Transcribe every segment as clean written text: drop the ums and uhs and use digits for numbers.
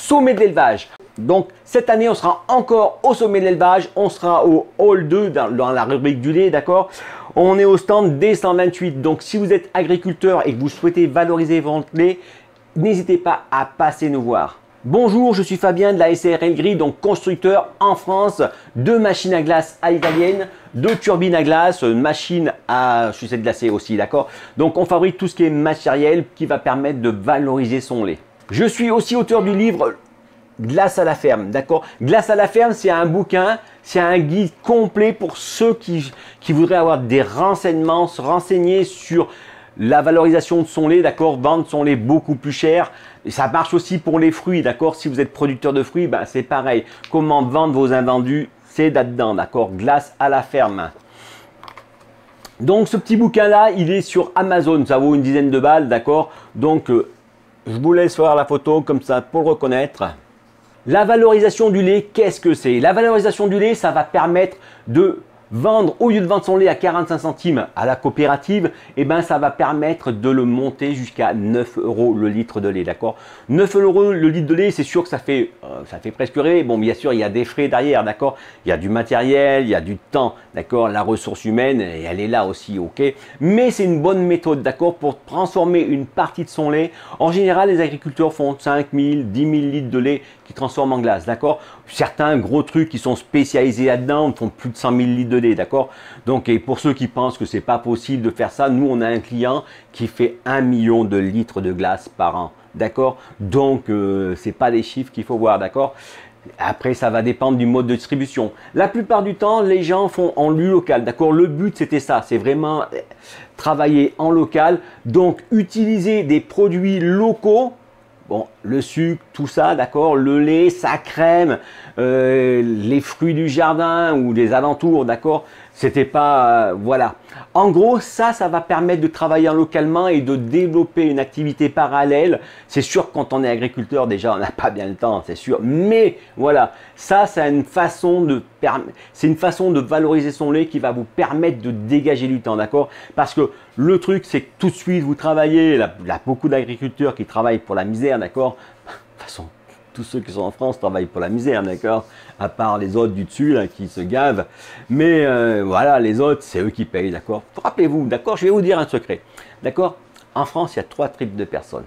sommet de l'élevage. Donc cette année, on sera encore au sommet de l'élevage. On sera au hall 2 dans la rubrique du lait, d'accord? On est au stand D128. Donc si vous êtes agriculteur et que vous souhaitez valoriser votre lait, n'hésitez pas à passer nous voir. Bonjour, je suis Fabien de la SARL Gris, donc constructeur en France de machines à glace à l'italienne, de turbines à glace, machines à sucette glacée aussi, d'accord? Donc on fabrique tout ce qui est matériel qui va permettre de valoriser son lait. Je suis aussi auteur du livre Glace à la ferme, d'accord? Glace à la ferme, c'est un bouquin, c'est un guide complet pour ceux qui voudraient avoir des renseignements, se renseigner sur la valorisation de son lait, d'accord? Vendre son lait beaucoup plus cher. Et ça marche aussi pour les fruits, d'accord? Si vous êtes producteur de fruits, ben c'est pareil. Comment vendre vos invendus, c'est là-dedans, d'accord? Glace à la ferme. Donc ce petit bouquin-là, il est sur Amazon, ça vaut une dizaine de balles, d'accord? Donc je vous laisse voir la photo comme ça pour le reconnaître. La valorisation du lait, qu'est-ce que c'est? La valorisation du lait, ça va permettre de vendre, au lieu de vendre son lait à 45 centimes à la coopérative, et ben ça va permettre de le monter jusqu'à 9 € le litre de lait, d'accord? 9 € le litre de lait, c'est sûr que ça fait presque rêver. Bon, bien sûr, il y a des frais derrière, d'accord? Il y a du matériel, il y a du temps, d'accord? La ressource humaine, et elle est là aussi, ok? Mais c'est une bonne méthode, d'accord? Pour transformer une partie de son lait. En général, les agriculteurs font 5 000, 10 000 litres de lait qui transforment en glace, d'accord? Certains gros trucs qui sont spécialisés là-dedans font plus de 100 000 litres de lait, d'accord? Donc, et pour ceux qui pensent que c'est pas possible de faire ça, nous, on a un client qui fait 1 million de litres de glace par an, d'accord? Donc, c'est pas les chiffres qu'il faut voir, d'accord? Après, ça va dépendre du mode de distribution. La plupart du temps, les gens font en lieu local, d'accord? Le but, c'était ça, c'est vraiment travailler en local. Donc, utiliser des produits locaux. Bon, le sucre, tout ça, d'accord, le lait, sa crème, les fruits du jardin ou des alentours, d'accord, c'était pas, voilà. En gros, ça va permettre de travailler localement et de développer une activité parallèle. C'est sûr que quand on est agriculteur, déjà, on n'a pas bien le temps, c'est sûr. Mais voilà, ça, c'est une façon de valoriser son lait qui va vous permettre de dégager du temps, d'accord? Parce que le truc, c'est que tout de suite, vous travaillez, il y a beaucoup d'agriculteurs qui travaillent pour la misère, d'accord? De toute façon, tous ceux qui sont en France travaillent pour la misère, d'accord? À part les autres du dessus là, qui se gavent. Mais voilà, les autres, c'est eux qui payent, d'accord? Rappelez-vous, d'accord? Je vais vous dire un secret, d'accord? En France, il y a 3 types de personnes.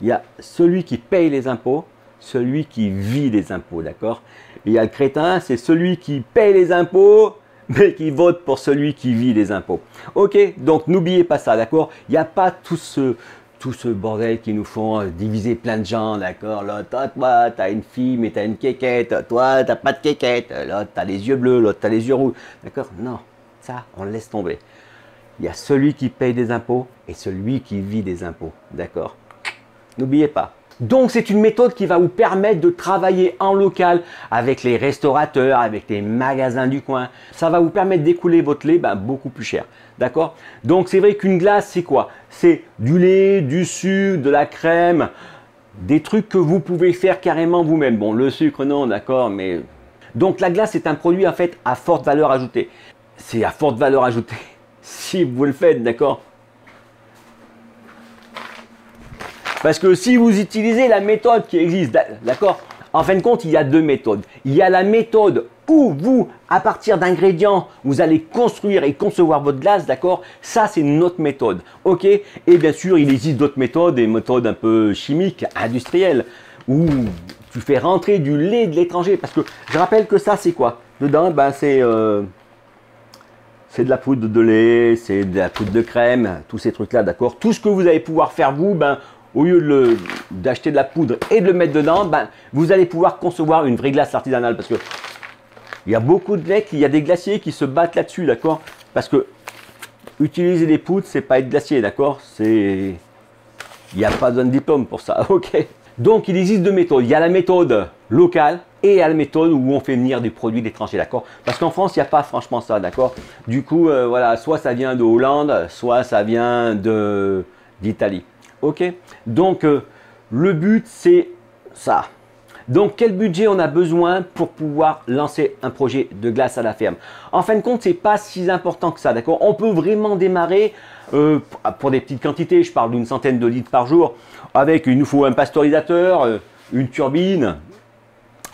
Il y a celui qui paye les impôts, celui qui vit les impôts, d'accord? Il y a le crétin, c'est celui qui paye les impôts, mais qui vote pour celui qui vit les impôts. Ok? Donc, n'oubliez pas ça, d'accord? Il n'y a pas tout ce bordel qui nous font diviser plein de gens, d'accord? Là, toi, t'as une fille, mais t'as une quéquette. Toi, t'as pas de quéquette. Là, t'as les yeux bleus, l'autre, t'as les yeux rouges. D'accord? Non, ça, on le laisse tomber. Il y a celui qui paye des impôts et celui qui vit des impôts, d'accord? N'oubliez pas. Donc, c'est une méthode qui va vous permettre de travailler en local avec les restaurateurs, avec les magasins du coin. Ça va vous permettre d'écouler votre lait beaucoup plus cher. D'accord? Donc, c'est vrai qu'une glace, c'est quoi? C'est du lait, du sucre, de la crème, des trucs que vous pouvez faire carrément vous-même. Bon, le sucre, non, d'accord, mais... Donc, la glace, c'est un produit, en fait, à forte valeur ajoutée. C'est à forte valeur ajoutée si vous le faites, d'accord? Parce que si vous utilisez la méthode qui existe, d'accord? En fin de compte, il y a 2 méthodes. Il y a la méthode où vous, à partir d'ingrédients, vous allez construire et concevoir votre glace, d'accord? Ça, c'est notre méthode, ok? Et bien sûr, il existe d'autres méthodes, des méthodes un peu chimiques, industrielles, où tu fais rentrer du lait de l'étranger. Parce que je rappelle que ça, c'est quoi? Dedans, c'est de la poudre de lait, c'est de la poudre de crème, tous ces trucs-là, d'accord? Tout ce que vous allez pouvoir faire, vous, au lieu d'acheter de la poudre et de le mettre dedans, vous allez pouvoir concevoir une vraie glace artisanale. Parce que il y a beaucoup de mecs, il y a des glaciers qui se battent là-dessus, d'accord? Parce que utiliser des poudres, c'est pas être glacier, d'accord? Il n'y a pas besoin de diplôme pour ça, ok? Donc, il existe 2 méthodes. Il y a la méthode locale et il y a la méthode où on fait venir des produits d'étrangers, d'accord? Parce qu'en France, il n'y a pas franchement ça, d'accord? Du coup, voilà, soit ça vient de Hollande, soit ça vient d'Italie. Ok? Donc, le but, c'est ça. Donc, quel budget on a besoin pour pouvoir lancer un projet de glace à la ferme? En fin de compte, ce n'est pas si important que ça, d'accord? On peut vraiment démarrer pour des petites quantités. Je parle d'une centaine de litres par jour. Il nous faut un pasteurisateur, une turbine.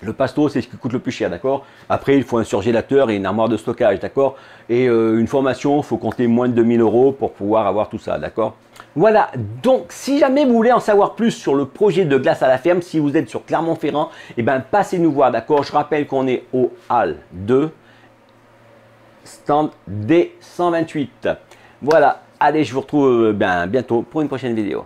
Le pasto, c'est ce qui coûte le plus cher, d'accord? Après, il faut un surgélateur et une armoire de stockage, d'accord? Et une formation, il faut compter moins de 2000 € pour pouvoir avoir tout ça, d'accord? Voilà, donc si jamais vous voulez en savoir plus sur le projet de glace à la ferme, si vous êtes sur Clermont-Ferrand, eh ben, passez nous voir, d'accord? Je rappelle qu'on est au Hall 2, stand D128. Voilà, allez, je vous retrouve bientôt pour une prochaine vidéo.